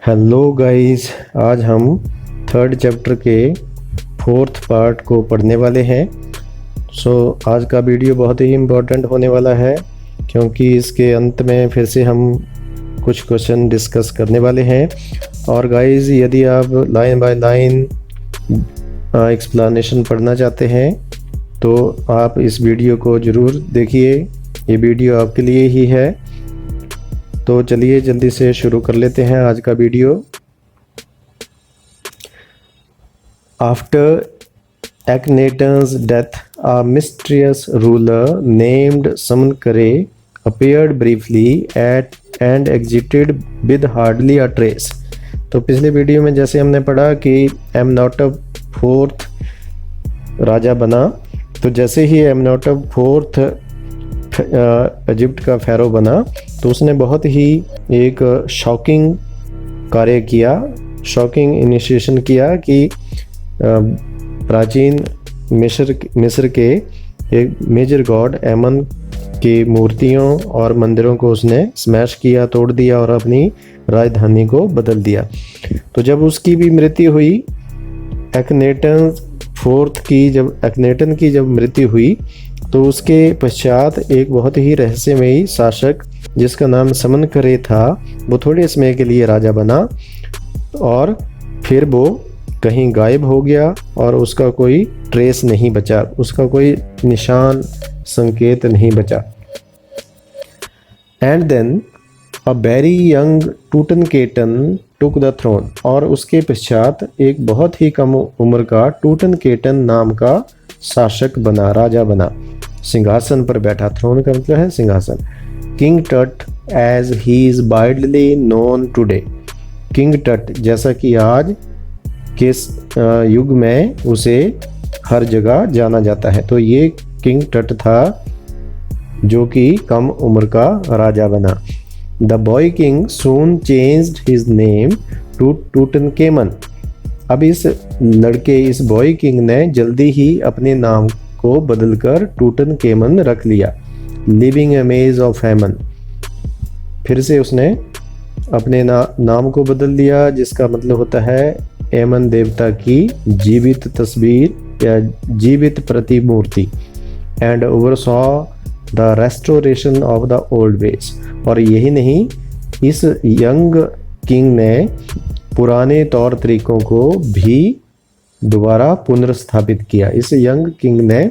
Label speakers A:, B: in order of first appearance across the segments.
A: Hello guys, आज हम third chapter के फोर्थ पार्ट को पढ़ने वाले हैं। आज का वीडियो बहुत ही इम्पोर्टेंट होने वाला है क्योंकि इसके अंत में फिर से हम कुछ क्वेश्चन डिस्कस करने वाले हैं। और गाइस, यदि आप लाइन बाय लाइन एक्सप्लेनेशन पढ़ना चाहते हैं तो आप इस वीडियो को ज़रूर देखिए, ये वीडियो आपके लिए ही है। तो चलिए जल्दी से शुरू कर लेते हैं आज का video. After Akhenaten's death, a mysterious ruler named Samankare appeared briefly and exited with hardly a trace। तो पिछले वीडियो में जैसे हमने पढ़ा कि एमनॉटब फोर्थ राजा बना, तो जैसे ही एमनॉटब फोर्थ इजिप्ट का फ़ैरो बना तो उसने बहुत ही एक शॉकिंग कार्य किया, शॉकिंग इनिशिएशन किया कि प्राचीन मिस्र के एक मेजर गॉड एमन की मूर्तियों और मंदिरों को उसने स्मैश किया, तोड़ दिया और अपनी राजधानी को बदल दिया। तो जब उसकी भी मृत्यु हुई, एक्हेनाटन की जब मृत्यु हुई तो उसके पश्चात एक बहुत ही रहस्यमयी शासक जिसका नाम समनकरे था, वो थोड़े समय के लिए राजा बना और फिर वो कहीं गायब हो गया और उसका कोई ट्रेस नहीं बचा, उसका कोई निशान संकेत नहीं बचा। And then a very young Tutankhaten took the throne, और उसके पश्चात एक बहुत ही कम उम्र का टूटनकेटन नाम का शासक बना, राजा बना, सिंहासन पर बैठा। थ्रोन का मतलब है सिंहासन। King Tut as he is widely known today, king Tut जैसा कि आज के युग में उसे हर जगह जाना जाता है। तो ये किंग टट था जो कि कम उम्र का राजा बना। The boy king soon changed his name to Tutankhamun. अब इस बॉय किंग ने जल्दी ही अपने नाम को बदलकर टूटनकेमन रख लिया। लिविंग इमेज ऑफ हेमन, फिर से उसने अपने नाम को बदल दिया, जिसका मतलब होता है एमन देवता की जीवित तस्वीर या जीवित प्रतिमूर्ति। And oversaw the restoration of the old ways. और यही नहीं, इस यंग किंग ने पुराने तौर तरीकों को भी दोबारा पुनर्स्थापित किया। इस यंग किंग ने,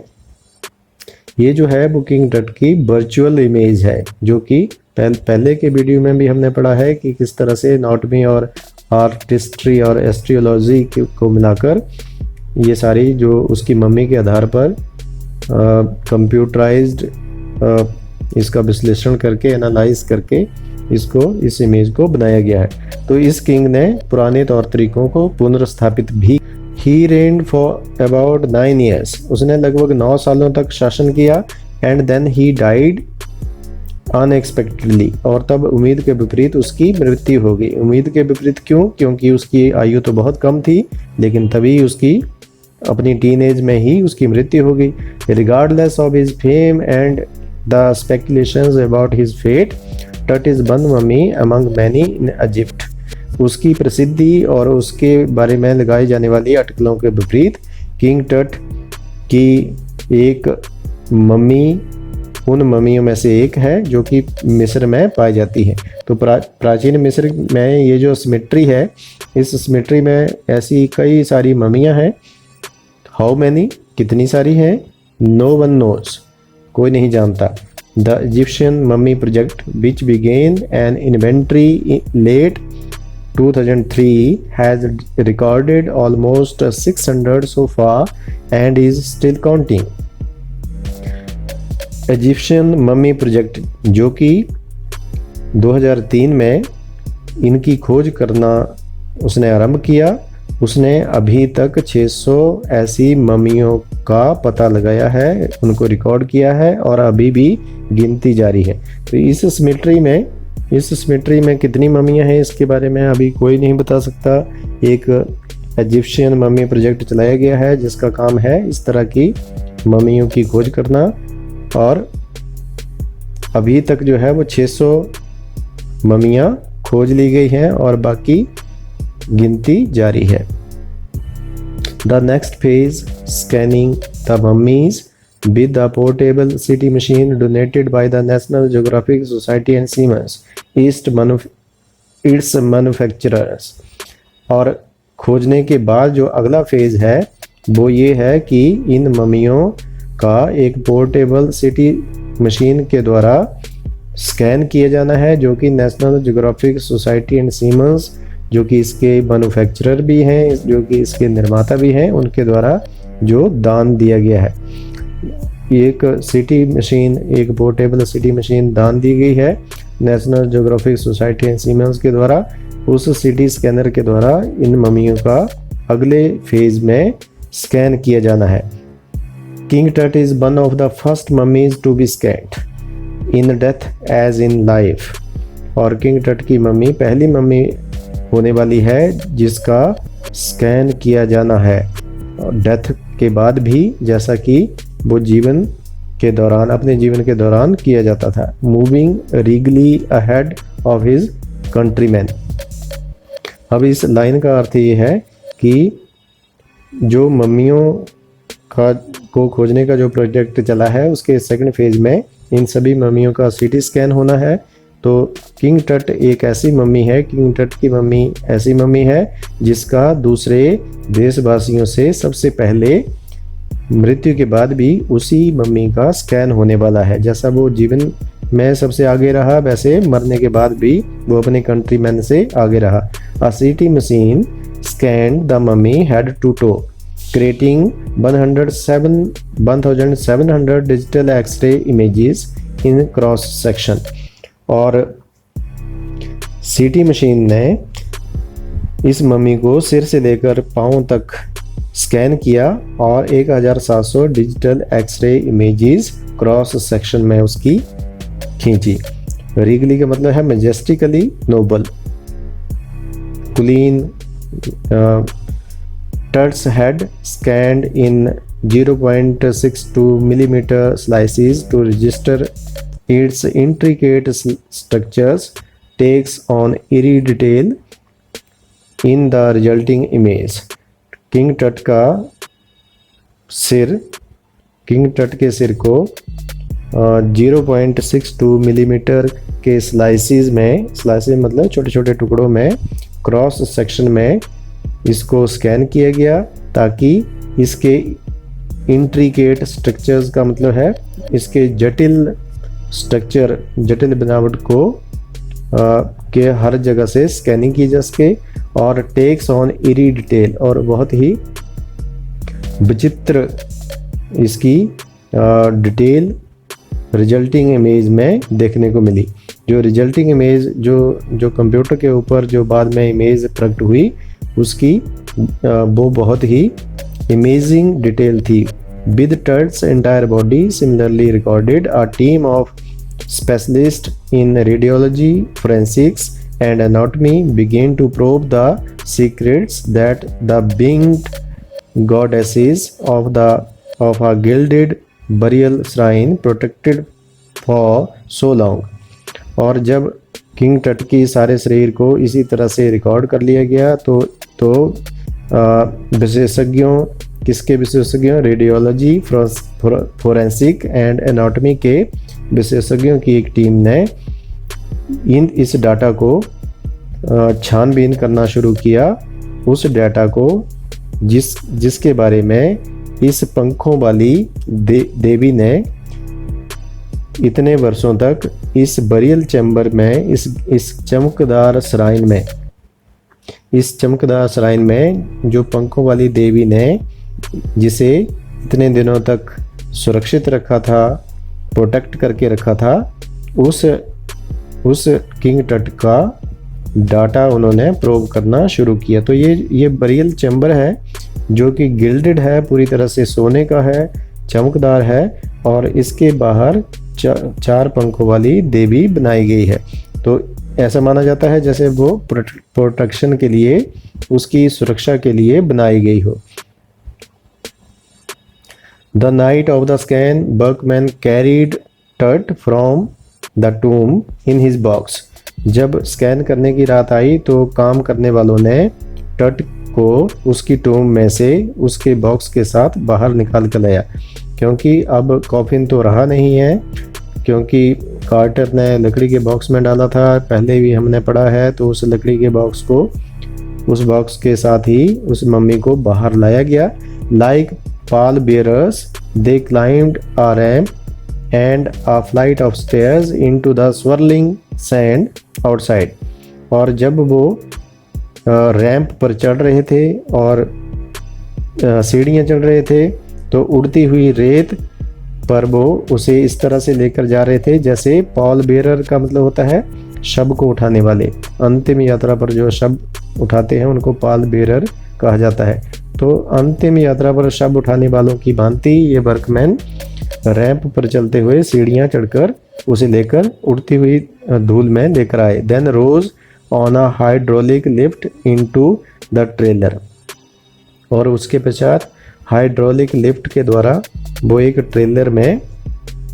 A: ये जो है वो किंग टट की वर्चुअल इमेज है, जो कि पहले के वीडियो में भी हमने पढ़ा है कि किस तरह से एनाटॉमी और आर्टिस्ट्री और एस्ट्रोलॉजी को मिलाकर ये सारी जो उसकी मम्मी के आधार पर कंप्यूटराइज्ड इसका विश्लेषण करके, एनालाइज करके इस इमेज को बनाया गया है। तो इस किंग ने पुराने तौर तरीकों को पुनर्स्थापित भी। He reigned for about 9 years, उसने लगभग 9 सालों तक शासन किया। And then he died unexpectedly, और तब उम्मीद के विपरीत उसकी मृत्यु हो गई। उम्मीद के विपरीत क्यों? क्योंकि उसकी आयु तो बहुत कम थी, लेकिन तभी उसकी अपनी टीनेज में ही उसकी मृत्यु हो गई। Regardless of his fame and the speculations about his fate, Tut is one mummy among many in Egypt. उसकी प्रसिद्धि और उसके बारे में लगाई जाने वाली अटकलों के विपरीत किंग टट की एक मम्मी उन मम्मियों में से एक है जो कि मिस्र में पाई जाती है। तो प्राचीन मिस्र में ये जो सिमेट्री है, इस सिमेट्री में ऐसी कई सारी मम्मियां हैं। हाउ मैनी, कितनी सारी हैं? नो वन नोज, कोई नहीं जानता। The Egyptian mummy project which began an inventory late 2003 has recorded almost 600 so far and is still counting। Egyptian mummy project जो कि 2003 में इनकी खोज करना उसने आरंभ किया, उसने अभी तक 600 ऐसी मम्मियों का पता लगाया है, उनको रिकॉर्ड किया है और अभी भी गिनती जारी है। तो इस सिमेट्री में कितनी मम्मियां हैं इसके बारे में अभी कोई नहीं बता सकता। एक इजिप्शियन मम्मी प्रोजेक्ट चलाया गया है जिसका काम है इस तरह की मम्मियों की खोज करना, और अभी तक जो है वो 600 मम्मियां खोज ली गई हैं और बाकी गिनती जारी है। The next phase, scanning the mummies with the portable CT machine donated by the National Geographic Society and Siemens its manufacturers। और खोजने के बाद जो अगला फेज है वो ये है कि इन ममियों का एक पोर्टेबल सिटी मशीन के द्वारा स्कैन किया जाना है, जो कि national geographic society and siemens, जो कि इसके मैन्युफैक्चरर भी हैं, जो कि इसके निर्माता भी हैं, उनके द्वारा जो दान दिया गया है। एक सिटी मशीन, एक पोर्टेबल सिटी मशीन दान दी गई है national geographic society and siemens के द्वारा। उस सिटी स्कैनर के द्वारा इन ममियों का अगले फेज में स्कैन किया जाना है। King Tut is one of the first mummies to be scanned in death as in life. और किंग टट की मम्मी पहली मम्मी होने वाली है जिसका स्कैन किया जाना है डेथ के बाद भी, जैसा कि वो जीवन के दौरान, अपने जीवन के दौरान किया जाता था। Moving regally ahead of his countryman. अब इस लाइन का अर्थ ये है कि जो मम्मियों को खोजने का जो प्रोजेक्ट चला है उसके सेकंड फेज में इन सभी मम्मियों का सीटी स्कैन होना है। तो किंग टट एक ऐसी मम्मी है, किंग टट की मम्मी ऐसी मम्मी है जिसका दूसरे देशवासियों से सबसे पहले मृत्यु के बाद भी उसी मम्मी का स्कैन होने वाला है। जैसा वो जीवन में सबसे आगे रहा, वैसे मरने के बाद भी वो अपने कंट्रीमैन से आगे रहा। अ CT machine scanned the mummy head to toe, creating 1700 digital X-ray images in cross section। और सीटी मशीन ने इस मम्मी को सिर से लेकर पांव तक स्कैन किया और 1700 digital X ray images cross section में उसकी खींची। रीगली का मतलब है मैजेस्टिकली नोबल। क्लीन Tut's head scanned in 0.62 millimeter slices to register its intricate structures, takes on eerie detail in the resulting image। King टट के सिर को 0.62 मिलीमीटर के स्लाइसेस मतलब छोटे छोटे टुकड़ों में क्रॉस सेक्शन में इसको स्कैन किया गया, ताकि इसके इंट्रिकेट स्ट्रक्चर्स का मतलब है इसके जटिल स्ट्रक्चर, जटिल बनावट को के हर जगह से स्कैनिंग की जा सके। और टेक्स ऑन इरी डिटेल, और बहुत ही विचित्र इसकी डिटेल रिजल्टिंग इमेज में देखने को मिली। जो रिजल्टिंग इमेज जो कंप्यूटर के ऊपर जो बाद में इमेज प्रकट हुई उसकी वो बहुत ही अमेजिंग डिटेल थी। With Tut's entire body similarly recorded, a team of specialists in radiology, forensics and anatomy began to probe the secrets that the winged goddesses of a gilded burial shrine protected for so long। और जब king Tut की सारे शरीर को इसी तरह से record कर लिया गया तो विशेषज्ञों, किसके विशेषज्ञों, रेडियोलॉजी, फोरेंसिक एंड एनाटॉमी के विशेषज्ञों की एक टीम ने इस डाटा को छानबीन करना शुरू किया। उस डाटा को जिसके बारे में इस पंखों वाली देवी ने इतने वर्षों तक इस बरियल चैम्बर में, इस चमकदार श्राइन में जो पंखों वाली देवी ने जिसे इतने दिनों तक सुरक्षित रखा था, प्रोटेक्ट करके रखा था, उस किंग टट का डाटा उन्होंने प्रोब करना शुरू किया। तो ये बरियल चैम्बर है जो कि गिल्डेड है, पूरी तरह से सोने का है, चमकदार है, और इसके बाहर चार पंखों वाली देवी बनाई गई है। तो ऐसा माना जाता है जैसे वो प्रोटेक्शन के लिए, उसकी सुरक्षा के लिए बनाई गई हो। The night of the scan, Berkman carried Tut from the tomb in his box। जब स्कैन करने की रात आई तो काम करने वालों ने टट को उसकी टूम में से उसके बॉक्स के साथ बाहर निकाल कर लाया, क्योंकि अब कॉफिन तो रहा नहीं है, क्योंकि कार्टर ने लकड़ी के बॉक्स में डाला था, पहले भी हमने पढ़ा है। तो उस लकड़ी के बॉक्स को, उस बॉक्स के साथ ही उस मम्मी को बाहर लाया गया। Like Pal bearers they climbed a ramp and a flight of stairs into the swirling sand outside. और जब वो रैंप पर चढ़ रहे थे और सीढ़ियाँ चढ़ रहे थे, तो उड़ती हुई रेत पर वो उसे इस तरह से लेकर जा रहे थे जैसे पॉल बेरर का मतलब होता है शव को उठाने वाले। अंतिम यात्रा पर जो शव उठाते हैं उनको पॉल बेरर कहा जाता है। तो अंतिम यात्रा पर शव उठाने वालों की भांति ये वर्कमैन रैंप पर चलते हुए सीढ़ियाँ चढ़कर उसे लेकर उड़ती हुई धूल में लेकर आए। Then rose on a hydraulic lift into the trailer. और उसके पश्चात हाइड्रोलिक लिफ्ट के द्वारा वो एक ट्रेलर में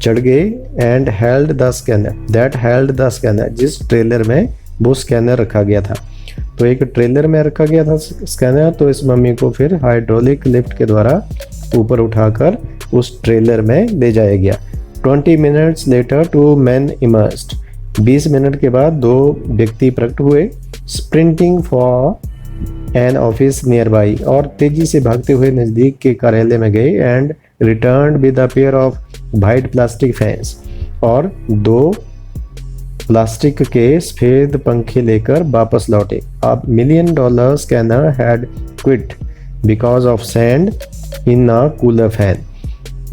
A: चढ़ गए। And held the scanner that held the scanner, जिस ट्रेलर में वो स्कैनर रखा गया था। तो एक ट्रेलर में रखा गया था स्कैनर, तो इस मम्मी को फिर हाइड्रोलिक लिफ्ट के द्वारा ऊपर उठाकर उस ट्रेलर में ले जाया गया। 20 minutes later 2 men emerged। 20 minute के बाद 2 व्यक्ति प्रकट हुए। Sprinting for an office near by, और तेजी से भागते हुए नज़दीक के कार्यालय में गए। And return with a pair of white plastic fans, और 2 प्लास्टिक के सफेद पंखे लेकर वापस लौटे। अब $1 million scanner had quit because of sand in a cooler fan.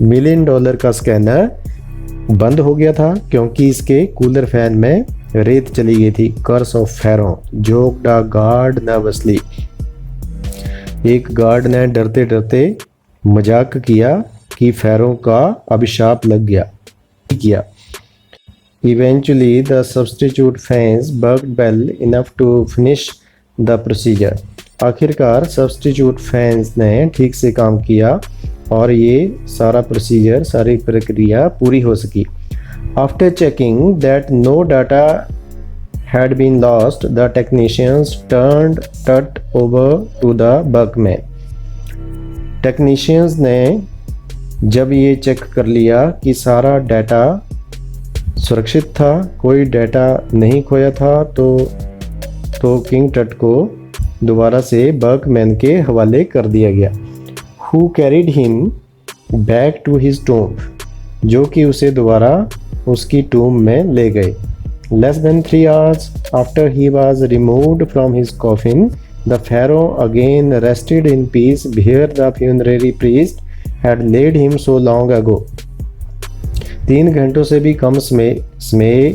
A: $1 million का स्कैनर बंद हो गया था क्योंकि इसके कूलर फैन में रेत चली गई थी। Curse of pharaoh joked a guard nervously. एक गार्ड ने डरते डरते मजाक किया कि फेरो का अभिशाप लग गया। Eventually the substitute fans worked well enough to finish the procedure। आखिरकार सब्स्टिट्यूट फैंस ने ठीक से काम किया और ये सारा प्रोसीजर, सारी प्रक्रिया पूरी हो सकी। After checking that no data had been lost, the technicians turned Tut over to the workmen। Technicians ने जब ये चेक कर लिया कि सारा डाटा सुरक्षित था, कोई डाटा नहीं खोया था, तो किंग टट को दोबारा से वर्कमैन के हवाले कर दिया गया। Who carried him back to his tomb, जो कि उसे दोबारा उसकी टूम में ले गए। Less than 3 hours after he was removed from his coffin, the pharaoh again rested in peace where the funerary priest had laid him so long ago। 3 घंटों से भी कम समय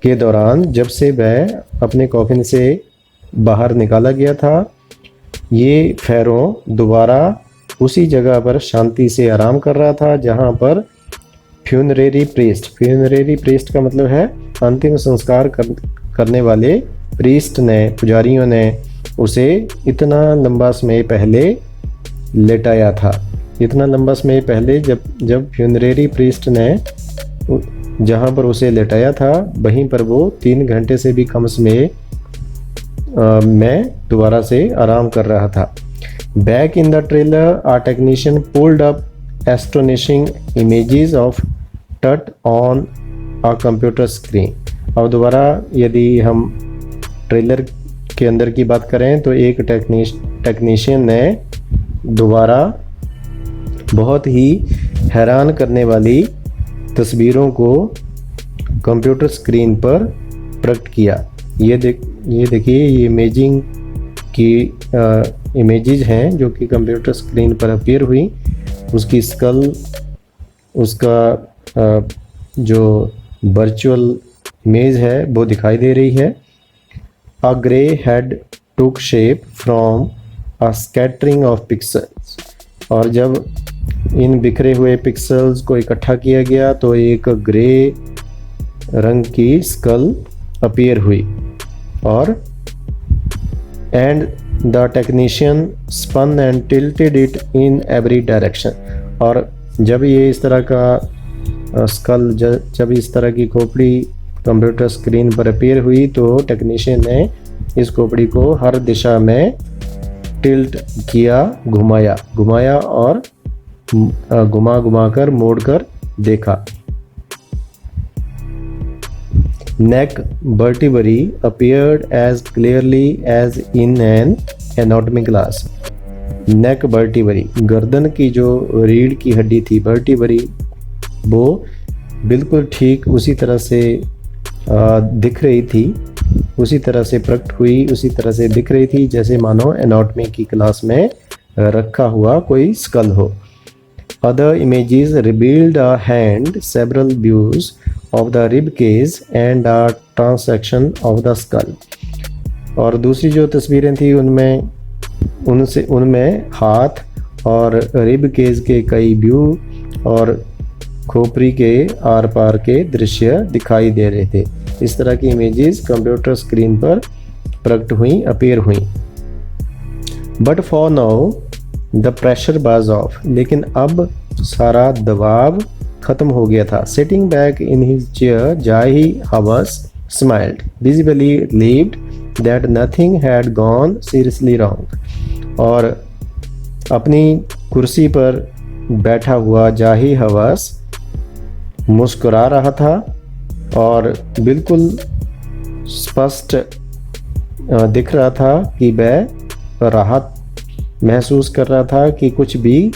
A: के दौरान जब से वह अपने कॉफिन से बाहर निकाला गया था, ये फेरो दोबारा उसी जगह पर शांति से आराम कर रहा था जहाँ पर फ्यूनरेरी प्रीस्ट का मतलब है अंतिम संस्कार करने वाले प्रीस्ट ने, पुजारियों ने उसे इतना लंबा समय पहले लेटाया था। इतना लंबा समय पहले जब फ्यूनरेरी प्रीस्ट ने जहाँ पर उसे लेटाया था, वहीं पर वो 3 घंटे से भी कम समय में दोबारा से आराम कर रहा था। Back in the trailer a technician pulled up astonishing images of Tut on a computer screen. अब दोबारा यदि हम ट्रेलर के अंदर की बात करें तो एक टेक्नीशियन ने दोबारा बहुत ही हैरान करने वाली तस्वीरों को कंप्यूटर स्क्रीन पर प्रकट किया। ये देखिए, ये इमेजिंग की इमेजेस हैं जो कि कंप्यूटर स्क्रीन पर अपीयर हुई। उसकी स्कल, उसका जो वर्चुअल इमेज है वो दिखाई दे रही है। A grey head took shape from a scattering of pixels, और जब इन बिखरे हुए पिक्सल्स को इकट्ठा किया गया तो एक ग्रे रंग की स्कल अपीयर हुई। और and the technician spun and tilted it in every direction. और जब ये इस तरह का स्कल, जब इस तरह की खोपड़ी कंप्यूटर स्क्रीन पर अपीयर हुई तो टेक्नीशियन ने इस खोपड़ी को हर दिशा में टिल्ट किया, घुमाया और घुमा कर मोड़ कर देखा। Neck vertebrae appeared as clearly as in an anatomy class. Neck vertebrae, गर्दन की जो रीढ़ की हड्डी थी vertebrae, वो बिल्कुल ठीक उसी तरह से दिख रही थी, उसी तरह से प्रकट हुई, उसी तरह से दिख रही थी जैसे मानो एनाटॉमी की क्लास में रखा हुआ कोई स्कल हो। Other images revealed a hand, several views of the rib cage and a transection of the skull. और दूसरी जो तस्वीरें थी उनमें हाथ और रिब केज के कई व्यू और खोपड़ी के आर पार के दृश्य दिखाई दे रहे थे। इस तरह की इमेजेस कंप्यूटर स्क्रीन पर प्रकट हुई, अपीयर हुई। But for now the pressure was of, लेकिन अब सारा दबाव खत्म हो गया था। Sitting back in his chair जाही हवस smiled, visibly relieved that nothing had gone seriously wrong. और अपनी कुर्सी पर बैठा हुआ जाही हवस मुस्कुरा रहा था और बिल्कुल स्पष्ट दिख रहा था कि वह राहत महसूस कर रहा था कि कुछ भी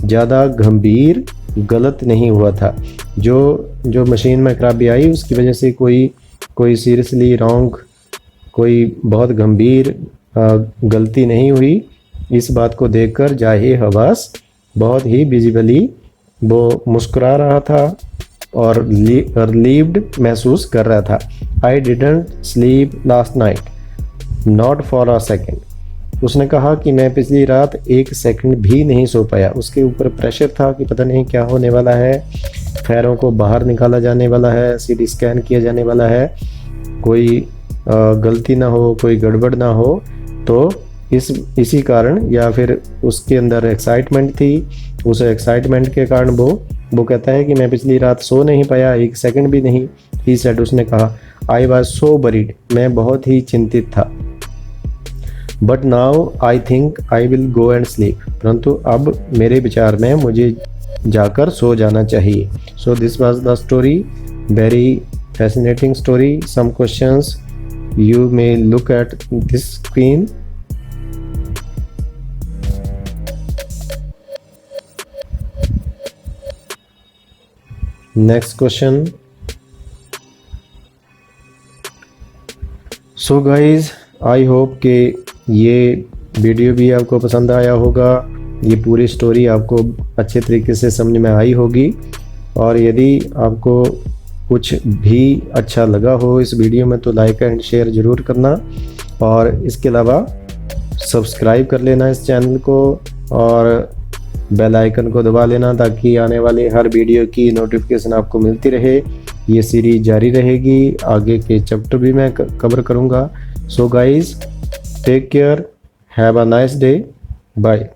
A: ज़्यादा गंभीर गलत नहीं हुआ था। जो मशीन में खराबी आई उसकी वजह से कोई सीरियसली रॉन्ग, कोई बहुत गंभीर गलती नहीं हुई। इस बात को देखकर जाही हवास बहुत ही विजिबली वो मुस्कुरा रहा था और रिलीव्ड महसूस कर रहा था। I didn't sleep last night not for a second. उसने कहा कि मैं पिछली रात एक सेकंड भी नहीं सो पाया। उसके ऊपर प्रेशर था कि पता नहीं क्या होने वाला है, पैरों को बाहर निकाला जाने वाला है, सीटी स्कैन किया जाने वाला है, कोई गलती ना हो, कोई गड़बड़ ना हो। तो इसी कारण या फिर उसके अंदर एक्साइटमेंट थी, उस एक्साइटमेंट के कारण वो कहता है कि मैं पिछली रात सो नहीं पाया, एक सेकंड भी नहीं। ही सेड, उसने कहा, आई वॉज सो वरीड, मैं बहुत ही चिंतित था। But now I think I will go and sleep, परंतु अब मेरे विचार में मुझे जाकर सो जाना चाहिए। So this was the story, very fascinating story. Some questions you may look at this screen. Next question. So guys, I hope कि ये वीडियो भी आपको पसंद आया होगा, ये पूरी स्टोरी आपको अच्छे तरीके से समझ में आई होगी। और यदि आपको कुछ भी अच्छा लगा हो इस वीडियो में तो लाइक एंड शेयर ज़रूर करना, और इसके अलावा सब्सक्राइब कर लेना इस चैनल को और बेल आइकन को दबा लेना ताकि आने वाले हर वीडियो की नोटिफिकेशन आपको मिलती रहे। ये सीरीज जारी रहेगी, आगे के चैप्टर भी मैं कवर करूँगा। So guys, take care, have a nice day, bye.